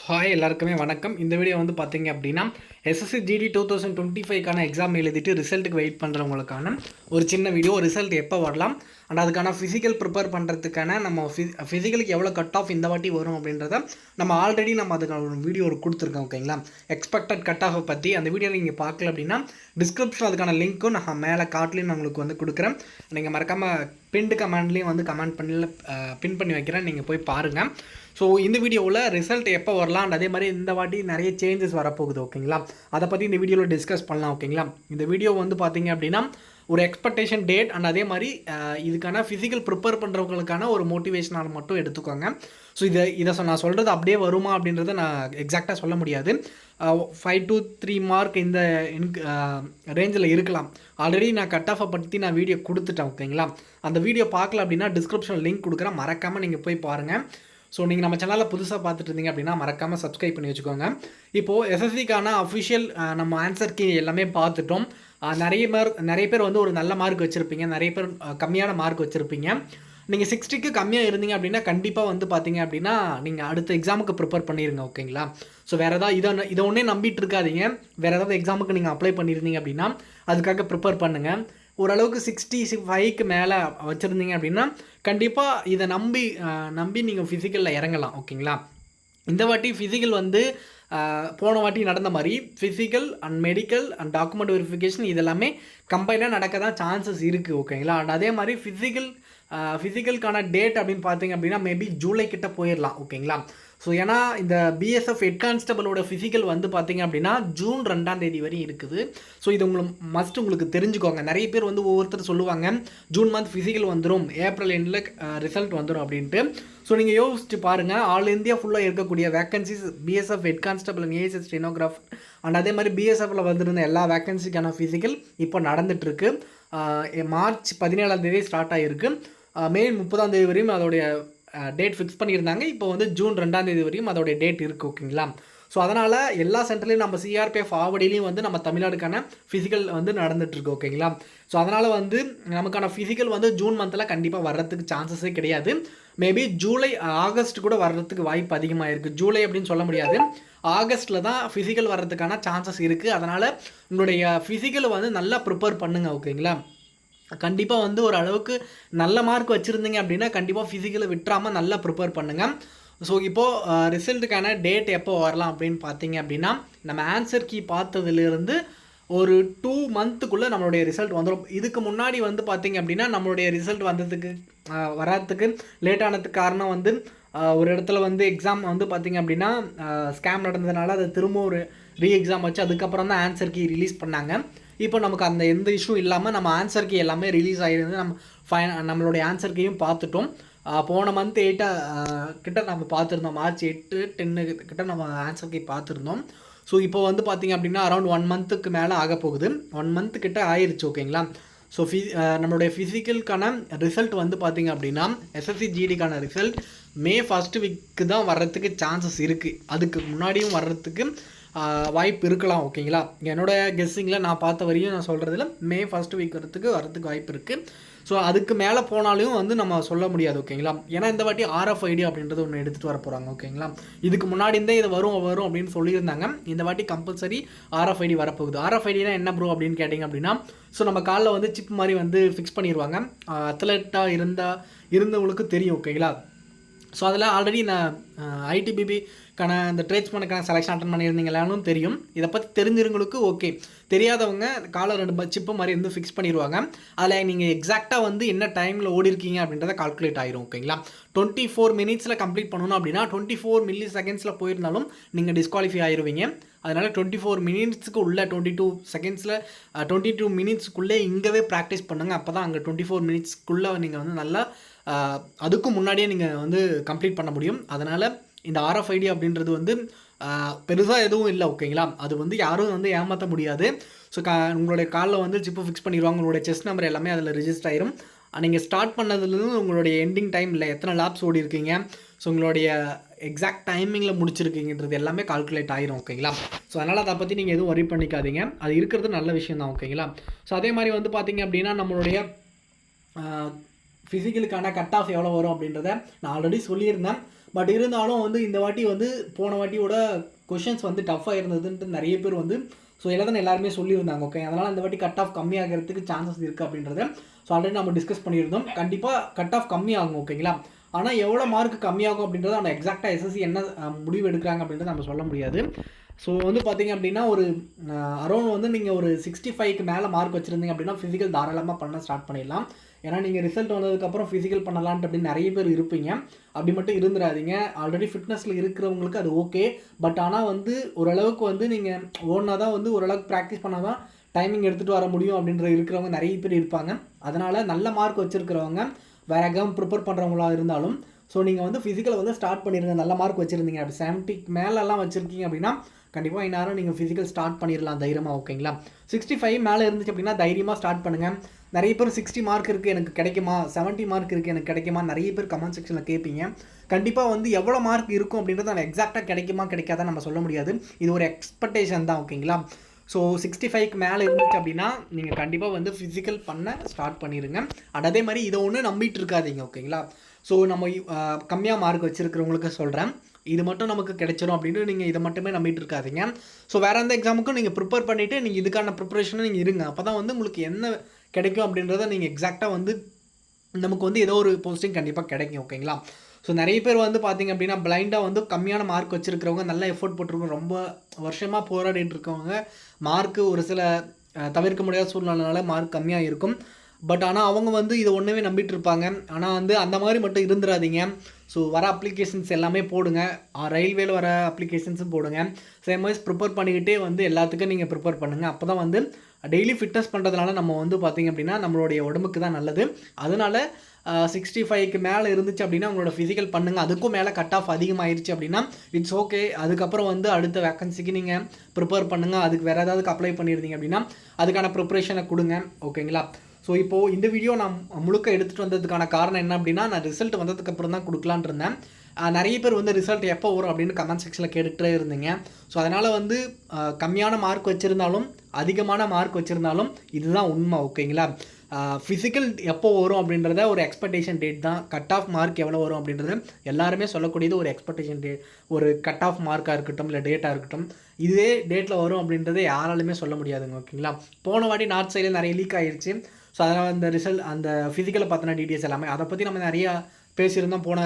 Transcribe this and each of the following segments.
Hi எல்லாருக்குமே வணக்கம். இந்த வீடியோ வந்து பார்த்தீங்க அப்படின்னா எஸ்எஸ்சி ஜிடி 2025க்கான எக்ஸாம் எழுதிட்டு ரிசல்ட்டுக்கு வெயிட் பண்ணுறவங்களுக்கான ஒரு சின்ன வீடியோ. ரிசல்ட் எப்போ வரலாம் அண்ட் அதுக்கான ஃபிசிக்கல் ப்ரிப்பேர் பண்ணுறதுக்கான நம்ம ஃபிசிக்கலுக்கு எவ்வளோ கட் ஆஃப் இந்த வாட்டி வரும் அப்படின்றத நம்ம ஆல்ரெடி அதுக்கான ஒரு வீடியோ கொடுத்துருக்கோம். ஓகேங்களா, எக்ஸ்பெக்டட் கட் ஆஃபை பற்றி அந்த வீடியோ நீங்கள் பார்க்கல அப்படின்னா டிஸ்கிரிப்ஷன் அதுக்கான லிங்க்கும் நான் மேலே கார்ட்லேயும் நான் உங்களுக்கு வந்து கொடுக்குறேன். நீங்கள் மறக்காமல் பின்டு கமெண்ட்லேயும் வந்து கமெண்ட் பண்ணி பின் பண்ணி வைக்கிறேன், நீங்கள் போய் பாருங்கள். ஸோ இந்த வீடியோவில் ரிசல்ட் எப்போ வரலாம், அதே மாதிரி இந்த வாட்டி நிறைய சேஞ்சஸ் வரப்போகுது. ஓகேங்களா, அதை பற்றி இந்த வீடியோவில் டிஸ்கஸ் பண்ணலாம். ஓகேங்களா, இந்த வீடியோ வந்து பார்த்தீங்க அப்படின்னா ஒரு எக்ஸ்பெக்டேஷன் டேட் அண்ட் அதே மாதிரி இதுக்கான ஃபிசிக்கல் ப்ரிப்பேர் பண்ணுறவங்களுக்கான ஒரு மோட்டிவேஷனால் மட்டும் எடுத்துக்கோங்க. ஸோ இதை நான் சொல்கிறது அப்படியே வருமா அப்படின்றத நான் எக்ஸாக்டாக சொல்ல முடியாது. 5 to 3 மார்க் இந்த ரேஞ்சில் இருக்கலாம். ஆல்ரெடி நான் கட் ஆஃபை பற்றி நான் வீடியோ கொடுத்துட்டேன். ஓகேங்களா, அந்த வீடியோ பார்க்கல அப்படின்னா டிஸ்கிரிப்ஷனில் லிங்க் கொடுக்குறேன், மறக்காமல் நீங்கள் போய் பாருங்கள். ஸோ நீங்கள் நம்ம சேனலில் புதுசாக பார்த்துட்டு இருந்தீங்க அப்படின்னா மறக்காமல் சப்ஸ்கிரைப் பண்ணி வச்சுக்கோங்க. இப்போது எஸ்எஸ்சிக்கான அஃபிஷியல் நம்ம ஆன்சர் கீ எல்லாமே பார்த்துட்டோம். நிறைய பேர் வந்து ஒரு நல்ல மார்க் வச்சுருப்பீங்க, நிறைய பேர் கம்மியான மார்க் வச்சுருப்பீங்க. நீங்கள் 60க்கு கம்மியாக இருந்தீங்க அப்படின்னா கண்டிப்பாக வந்து பார்த்தீங்க அப்படின்னா நீங்கள் அடுத்த எக்ஸாமுக்கு ப்ரிப்பேர் பண்ணிடுங்க. ஓகேங்களா, ஸோ வேறு ஏதாவது இதை ஒன்றே நம்பிட்டு இருக்காதீங்க. வேறு ஏதாவது எக்ஸாமுக்கு நீங்கள் அப்ளை பண்ணியிருந்தீங்க அப்படின்னா அதுக்காக ப்ரிப்பேர் பண்ணுங்கள். ஓரளவுக்கு 65க்கு மேலே வச்சுருந்தீங்க அப்படின்னா கண்டிப்பாக இதை நம்பி நீங்கள் ஃபிசிக்கலில் இறங்கலாம். ஓகேங்களா, இந்த வாட்டி ஃபிசிக்கல் வந்து போன வாட்டி நடந்த மாதிரி physical and medical and document verification இதெல்லாமே கம்பைனாக நடக்க தான் சான்சஸ் இருக்குது. ஓகேங்களா, அண்ட் அதே மாதிரி ஃபிசிக்கலுக்கான டேட் அப்படின்னு பார்த்தீங்க அப்படின்னா மேபி ஜூலை கிட்ட போயிடலாம். ஓகேங்களா, ஸோ ஏன்னா இந்த பிஎஸ்எஃப் ஹெட் கான்ஸ்டபிளோட ஃபிசிக்கல் வந்து பார்த்தீங்க அப்படின்னா ஜூன் 2ஆம் தேதி வரையும் இருக்குது. ஸோ இது உங்களுக்கு தெரிஞ்சுக்கோங்க. நிறைய பேர் வந்து ஒவ்வொருத்தர் சொல்லுவாங்க ஜூன் மந்த் ஃபிசிக்கல் வந்துடும், ஏப்ரல் எண்டில் ரிசல்ட் வந்துடும் அப்படின்ட்டு. ஸோ நீங்கள் யோசிச்சு பாருங்கள், ஆல் இந்தியா ஃபுல்லாக இருக்கக்கூடிய vacancies BSF head constable and ASS stenographer and அதே மாதிரி பிஎஸ்எஃப்ல வந்திருந்த எல்லா வேக்கன்சிக்கான ஃபிசிக்கல் இப்போ நடந்துகிட்ருக்கு. மார்ச் 17ஆம் தேதி ஸ்டார்ட் ஆகிருக்கு. மே 30ஆம் தேதி வரையும் அதோடைய டேட் ஃபிக்ஸ் பண்ணியிருந்தாங்க. இப்போ வந்து ஜூன் 2ஆம் தேதி வரையும் அதோடைய டேட் இருக்குது. ஓகேங்களா, ஸோ அதனால் எல்லா சென்டர்லையும் நம்ம சிஆர்பிஎஃப் ஆவடிலையும் வந்து நம்ம தமிழ்நாடுக்கான ஃபிசிக்கல் வந்து நடந்துகிட்ருக்கு. ஓகேங்களா, ஸோ அதனால் வந்து நமக்கான ஃபிசிக்கல் வந்து ஜூன் மந்தில் கண்டிப்பாக வர்றதுக்கு சான்சஸே கிடையாது. மேபி ஜூலை ஆகஸ்ட் கூட வர்றதுக்கு வாய்ப்பு அதிகமாக இருக்குது. ஜூலை அப்படின்னு சொல்ல முடியாது, ஆகஸ்ட்டில் தான் ஃபிசிக்கல் வர்றதுக்கான சான்சஸ் இருக்குது. அதனால் உங்களுடைய ஃபிசிக்கலை வந்து நல்லா ப்ரிப்பேர் பண்ணுங்கள். ஓகேங்களா, கண்டிப்பாக வந்து ஒரு அளவுக்கு நல்ல மார்க் வச்சுருந்தீங்க அப்படின்னா கண்டிப்பாக ஃபிசிக்கலை விட்டுறாமல் நல்லா ப்ரிப்பேர் பண்ணுங்கள். ஸோ இப்போது ரிசல்ட்டுக்கான டேட் எப்போ வரலாம் அப்படின்னு பார்த்தீங்க அப்படின்னா நம்ம ஆன்சர் கீ பார்த்ததுலேருந்து ஒரு 2 மந்த்துக்குள்ளே நம்மளுடைய ரிசல்ட் வந்துடும். இதுக்கு முன்னாடி வந்து பார்த்தீங்க அப்படின்னா நம்மளுடைய ரிசல்ட் வர்றதுக்கு லேட்டானதுக்கு காரணம் வந்து ஒரு இடத்துல வந்து எக்ஸாம் வந்து பார்த்திங்க அப்படின்னா ஸ்கேம் நடந்ததுனால அதை திரும்ப ஒரு எக்ஸாம் வச்சு அதுக்கப்புறம் தான் ஆன்சர் கீ ரிலீஸ் பண்ணாங்க. இப்போ நமக்கு அந்த எந்த இஷ்யூ இல்லாமல் நம்ம ஆன்சர் கீ எல்லாமே ரிலீஸ் ஆகிருந்து நம்மளுடைய ஆன்சர் கீயும் பார்த்துட்டோம். போன மந்த் 8 கிட்ட நம்ம பார்த்துருந்தோம், மார்ச் 8, 10 கிட்ட நம்ம ஆன்சர் கீ பார்த்துருந்தோம். ஸோ இப்போ வந்து பார்த்திங்க அப்படின்னா அரௌண்ட் 1 மந்த்துக்கு மேலே ஆக போகுது. 1 மந்த் கிட்ட ஆயிடுச்சு. ஓகேங்களா, ஸோ நம்மளுடைய ஃபிசிக்கலுக்கான ரிசல்ட் வந்து பார்த்திங்க அப்படின்னா எஸ்எஸ்சி ஜிடிக்கான ரிசல்ட் மே 1st வீக்கு தான் வர்றதுக்கு சான்சஸ் இருக்குது. அதுக்கு முன்னாடியும் வர்றதுக்கு வாய்ப்பு இருக்கலாம். ஓகேங்களா, என்னோடய கெஸ்ஸிங்கில் நான் பார்த்த வரையும் நான் சொல்கிறதுல மே 1st வீக் வரத்துக்கு வாய்ப்பு இருக்குது. ஸோ அதுக்கு மேலே போனாலும் வந்து நம்ம சொல்ல முடியாது. ஓகேங்களா, ஏன்னா இந்த வாட்டி RFID அப்படின்றது ஒன்று எடுத்துகிட்டு வர போகிறாங்க. ஓகேங்களா, இதுக்கு முன்னாடி இருந்தே இது வரும் அப்படின்னு சொல்லியிருந்தாங்க. இந்த வாட்டி கம்பல்சரி RFID வரப்போகுது. RFIDனா என்ன ப்ரோ அப்படின்னு கேட்டிங்க அப்படின்னா ஸோ நம்ம காலில் வந்து சிப் மாதிரி வந்து ஃபிக்ஸ் பண்ணிடுவாங்க. அத்லெட்டாக இருந்தவங்களுக்கு தெரியும். ஓகேங்களா, ஸோ அதில் ஆல்ரெடி நான் ITBPக்கான இந்த ட்ரேட்ஸ்மேனுக்கான செலெக்ஷன் அட்டன் பண்ணியிருந்தீங்களான்னு தெரியும். இதை பற்றி தெரிஞ்சிருங்களுக்கு ஓகே, தெரியாதவங்க காலை 2 சிப்பு மாதிரி இருந்து ஃபிக்ஸ் பண்ணிடுவாங்க. அதில் நீங்கள் எக்ஸாக்டாக வந்து என்ன டைமில் ஓடிருக்கீங்க அப்படின்றத கால்குலேட் ஆயிரும். ஓகேங்களா, 24 மினிட்ஸில் கம்ப்ளீட் பண்ணணும் அப்படின்னா 24 மில்லி செகண்ட்ஸில் போயிருந்தாலும் நீங்கள் டிஸ்குவாலிஃபை ஆயிடுவீங்க. அதனால் 24 மினிட்ஸுக்கு உள்ள 22 மினிட்ஸ்க்குள்ளே இங்கேவே ப்ராக்டிஸ் பண்ணுங்கள். அப்போ தான் அங்கே 24 மினிட்ஸ்க்குள்ளே நீங்கள் வந்து நல்லா அதுக்கும் முன்னாடியே நீங்கள் வந்து கம்ப்ளீட் பண்ண முடியும். அதனால் இந்த RFID அப்படின்றது வந்து பெருசாக எதுவும் இல்லை. ஓகேங்களா, அது வந்து யாரும் வந்து ஏமாற்ற முடியாது. ஸோ உங்களுடைய காலில் வந்து சிப்பு ஃபிக்ஸ் பண்ணிடுவாங்க. உங்களுடைய செஸ்ட் நம்பர் எல்லாமே அதில் ரிஜிஸ்டர் ஆயிரும். நீங்கள் ஸ்டார்ட் பண்ணதுலேருந்து உங்களுடைய எண்டிங் டைம் இல்லை, எத்தனை லாப்ஸ் ஓடி இருக்கீங்க, ஸோ உங்களுடைய எக்ஸாக்ட் டைமிங்கில் முடிச்சிருக்கீங்கன்றது எல்லாமே கால்குலேட் ஆயிரும். ஓகேங்களா, ஸோ அதனால் அதை பற்றி நீங்கள் எதுவும் வரி பண்ணிக்காதீங்க, அது இருக்கிறது நல்ல விஷயம் தான். ஓகேங்களா, ஸோ அதே மாதிரி வந்து பார்த்திங்க அப்படின்னா நம்மளுடைய ஃபிசிக்கலுக்கான கட் ஆஃப் எவ்வளோ வரும் அப்படின்றத நான் ஆல்ரெடி சொல்லியிருந்தேன். பட் இருந்தாலும் வந்து இந்த வாட்டி வந்து போன வாட்டியோட கொஷின்ஸ் வந்து டஃப்பாக இருந்ததுன்ட்டு நிறைய பேர் வந்து ஸோ எல்லாத்தையும் எல்லாருமே சொல்லியிருந்தாங்க. ஓகே, அதனால் இந்த வாட்டி கட் ஆஃப் கம்மியாகிறதுக்கு சான்சஸ் இருக்குது அப்படின்றத ஸோ ஆல்ரெடி நம்ம டிஸ்கஸ் பண்ணியிருந்தோம். கண்டிப்பாக கட் ஆஃப் கம்மியாகும். ஓகேங்களா, ஆனால் எவ்வளோ மார்க் கம்மியாகும் அப்படின்றத அந்த எக்ஸாக்டாக எஸ்எஸ்சி என்ன முடிவு எடுக்கிறாங்க அப்படின்றத நம்ம சொல்ல முடியாது. ஸோ வந்து பார்த்தீங்க அப்படின்னா ஒரு அரௌண்ட் வந்து நீங்கள் ஒரு 65க்கு மேலே மார்க் வச்சுருந்தீங்க அப்படின்னா ஃபிசிக்கல் தாராளமாக பண்ண ஸ்டார்ட் பண்ணிடலாம். ஏன்னா நீங்கள் ரிசல்ட் வந்ததுக்கப்புறம் ஃபிசிக்கல் பண்ணலான்ட்டு அப்படின்னு நிறைய பேர் இருப்பீங்க. அப்படி மட்டும் இருந்துடாதீங்க. ஆல்ரெடி ஃபிட்னஸில் இருக்கிறவங்களுக்கு அது ஓகே. பட் ஆனால் வந்து ஓரளவுக்கு வந்து நீங்கள் ஓனா தான் வந்து ஓரளவுக்கு ப்ராக்டிஸ் பண்ணால் தான் டைமிங் எடுத்துகிட்டு வர முடியும் அப்படின்ற இருக்கிறவங்க நிறைய பேர் இருப்பாங்க. அதனால் நல்ல மார்க் வச்சுருக்கிறவங்க வேறு எக்ஸாம் ப்ரிப்பேர் பண்ணுறவங்களா இருந்தாலும் ஸோ நீங்கள் வந்து ஃபிசிக்கலை வந்து ஸ்டார்ட் பண்ணிடுங்க. நல்ல மார்க் வச்சுருந்தீங்க, அப்படி 70க்கு மேலெல்லாம் வச்சுருக்கீங்க அப்படின்னா கண்டிப்பாக இந்நேரம் நீங்கள் ஃபிசிக்கல் ஸ்டார்ட் பண்ணிடலாம் தைரியமாக. ஓகேங்களா, 65 மேலே இருந்துச்சு அப்படின்னா தைரியமாக ஸ்டார்ட் பண்ணுங்கள். நிறைய பேர் 60 மார்க் இருக்குது எனக்கு கிடைக்குமா, 70 மார்க் இருக்குது எனக்கு கிடைக்குமா, நிறைய பேர் கமெண்ட் செக்ஷனில் கேட்பீங்க. கண்டிப்பாக வந்து எவ்வளோ மார்க் இருக்கும் அப்படின்றத நம்ம எக்ஸாக்டாக கிடைக்குமா கிடைக்காதான் நம்ம சொல்ல முடியாது. இது ஒரு எக்ஸ்பெக்டேஷன் தான். ஓகேங்களா, ஸோ 65க்கு மேலே இருந்துச்சு அப்படின்னா நீங்கள் கண்டிப்பாக வந்து ஃபிசிக்கல் பண்ண ஸ்டார்ட் பண்ணிடுங்க. அண்ட் அதே மாதிரி இதை ஒன்று நம்பிட்டு இருக்காதீங்க. ஓகேங்களா, ஸோ நம்ம கம்மியாக மார்க் வச்சுருக்கிறவங்களுக்கு சொல்கிறேன், இது மட்டும் நமக்கு கிடைச்சிடும் அப்படின்னு நீங்கள் இதை மட்டுமே நம்பிட்டு இருக்காதீங்க. ஸோ வேறு எந்த எக்ஸாமுக்கும் நீங்கள் ப்ரிப்பேர் பண்ணிவிட்டு நீங்கள் இதுக்கான ப்ரிப்பரேஷனை நீங்கள் இருங்க. அப்போ தான் வந்து உங்களுக்கு என்ன கிடைக்கும் அப்படின்றத நீங்கள் எக்ஸாக்டாக வந்து நமக்கு வந்து ஏதோ ஒரு போஸ்டிங் கண்டிப்பாக கிடைக்கும். ஓகேங்களா, ஸோ நிறைய பேர் வந்து பார்த்திங்க அப்படின்னா பிளைண்டாக வந்து கம்மியான மார்க் வச்சுருக்கிறவங்க, நல்ல எஃபோர்ட் போட்டிருக்கவங்க, ரொம்ப வருஷமாக போராடிட்டு இருக்கவங்க, மார்க்கு ஒரு சில தவிர்க்க முடியாத சூழ்நிலைனால மார்க் கம்மியாக இருக்கும். பட் ஆனால் அவங்க வந்து இதை ஒன்றுமே நம்பிட்டு இருப்பாங்க. ஆனால் வந்து அந்த மாதிரி மட்டும் இருந்துடாதீங்க. ஸோ வர அப்ளிகேஷன்ஸ் எல்லாமே போடுங்க, ரயில்வேல வர அப்ளிகேஷன்ஸும் போடுங்க. சேம் வைஸ் ப்ரிப்பேர் பண்ணிக்கிட்டே வந்து எல்லாத்துக்கும் நீங்கள் ப்ரிப்பேர் பண்ணுங்கள். அப்போ தான் வந்து டெய்லி ஃபிட்னஸ் பண்ணுறதுனால நம்ம வந்து பார்த்திங்க அப்படின்னா நம்மளுடைய உடம்புக்கு தான் நல்லது. அதனால் 65க்கு மேலே இருந்துச்சு அப்படின்னா உங்களோட ஃபிசிக்கல் பண்ணுங்கள். அதுக்கும் மேலே கட் ஆஃப் அதிகமாகிடுச்சு அப்படின்னா இட்ஸ் ஓகே. அதுக்கப்புறம் வந்து அடுத்த வேக்கன்சிக்கு நீங்கள் ப்ரிப்பேர் பண்ணுங்கள். அதுக்கு வேறு ஏதாவது அப்ளை பண்ணியிருந்தீங்க அப்படின்னா அதுக்கான ப்ரிப்பரேஷனை கொடுங்க. ஓகேங்களா, ஸோ இப்போது இந்த வீடியோ நான் முழுக்க எடுத்துகிட்டு வந்ததுக்கான காரணம் என்ன அப்படின்னா நான் ரிசல்ட் வந்ததுக்கப்புறம் தான் கொடுக்கலான் இருந்தேன். நிறைய பேர் வந்து ரிசல்ட் எப்போ வரும் அப்படின்னு கமெண்ட் செக்ஷனில் கேட்டுகிட்டே இருந்தீங்க. ஸோ அதனால் வந்து கம்மியான மார்க் வச்சுருந்தாலும் அதிகமான மார்க் வச்சுருந்தாலும் இதுதான் உண்மை. ஓகேங்களா, ஃபிசிக்கல் எப்போ வரும் அப்படின்றத ஒரு எக்ஸ்பெக்டேஷன் டேட் தான். கட் ஆஃப் மார்க் எவ்வளோ வரும் அப்படின்றது எல்லாருமே சொல்லக்கூடியது ஒரு எக்ஸ்பெக்டேஷன் டேட். ஒரு கட் ஆஃப் மார்க்காக இருக்கட்டும் இல்லை டேட்டாக இருக்கட்டும், இதே டேட்டில் வரும் அப்படின்றத யாராலுமே சொல்ல முடியாதுங்க. ஓகேங்களா, போன வாட்டி நார்த் சைடில் நிறைய லீக் ஆகிடுச்சு. ஸோ அதனால் அந்த ரிசல்ட் அந்த ஃபிசிக்கலை பார்த்தின டீட்டெயில்ஸ் எல்லாமே அதை பற்றி நம்ம நிறையா பேசியிருந்தோம் போன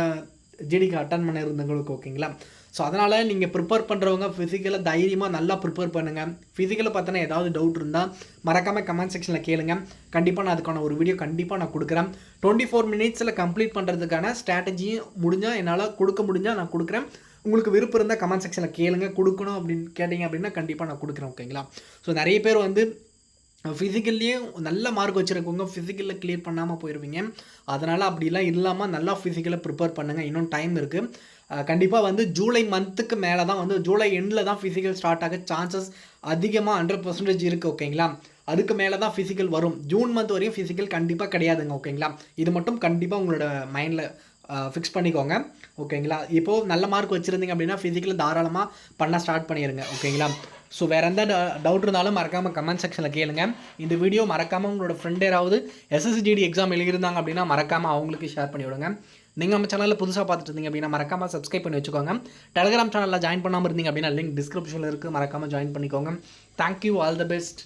ஜிடிக்கு அட்டன் பண்ண இருந்தவங்களுக்கு. ஓகேங்களா, ஸோ அதனால் நீங்கள் ப்ரிப்பேர் பண்ணுறவங்க ஃபிசிக்கலை தைரியமாக நல்லா ப்ரிப்பேர் பண்ணுங்கள். ஃபிசிக்கலை பார்த்தோன்னா ஏதாவது டவுட் இருந்தால் மறக்காமல் கமெண்ட் செக்ஷனில் கேளுங்க. கண்டிப்பாக நான் அதுக்கான ஒரு வீடியோ கண்டிப்பாக நான் கொடுக்குறேன். 24 மினிட்ஸில் கம்ப்ளீட் பண்ணுறதுக்கான ஸ்ட்ராட்டஜியும் முடிஞ்சால் என்னால் கொடுக்க முடிஞ்சால் நான் கொடுக்குறேன். உங்களுக்கு விருப்பம் இருந்தால் கமெண்ட் செக்ஷனில் கேளுங்க. கொடுக்கணும் அப்படின்னு கேட்டிங்க அப்படின்னா கண்டிப்பாக நான் கொடுக்குறேன். ஓகேங்களா, ஸோ நிறைய பேர் வந்து ஃபிசிக்கல்லையே நல்ல மார்க் வச்சுருக்கவங்க ஃபிசிக்கலில் கிளியர் பண்ணாமல் போயிடுவீங்க. அதனால் அப்படிலாம் இல்லாமல் நல்லா ஃபிசிக்கலை ப்ரிப்பேர் பண்ணுங்கள். இன்னும் டைம் இருக்குது. கண்டிப்பாக வந்து ஜூலை மந்த்துக்கு மேலே தான் வந்து ஜூலை எண்டில் தான் ஃபிசிக்கல் ஸ்டார்ட் ஆக சான்சஸ் அதிகமாக 100% இருக்குது. ஓகேங்களா, அதுக்கு மேலே தான் ஃபிசிக்கல் வரும். ஜூன் மந்த் வரையும் ஃபிசிக்கல் கண்டிப்பாக கிடையாதுங்க. ஓகேங்களா, இது மட்டும் கண்டிப்பாக உங்களோட மைண்டில் ஃபிக்ஸ் பண்ணிக்கோங்க. ஓகேங்களா, இப்போது நல்ல மார்க் வச்சுருந்தீங்க அப்படின்னா ஃபிசிக்கல் தாராளமாக பண்ண ஸ்டார்ட் பண்ணிடுங்க. ஓகேங்களா, ஸோ வேறு எந்த டவுட் இருந்தாலும் மறக்காமல் கமெண்ட் செக்ஷனில் கேளுங்க. இந்த வீடியோ மறக்காமல் உங்களோட ஃப்ரெண்ட் யாராவது எஸ்எஸ்சிஜிடி எக்ஸாம் எழுதியிருந்தாங்க அப்படின்னா மறக்காமல் அவங்களுக்கு ஷேர் பண்ணி விடுங்க. நீங்கள் நம்ம சேனலில் புதுசாக பார்த்துட்டு இருந்தீங்க அப்படின்னா மறக்காமல் சப்ஸ்கிரைப் பண்ணி வச்சுக்கோங்க. டெலிகிராம் சேனலில் ஜாயின் பண்ணாமல் இருந்தீங்க அப்படின்னா லிங்க் டிஸ்கிரிப்ஷனில் இருக்குது, மறக்காமல் ஜாயின் பண்ணிக்கோங்க. Thank you, all the best.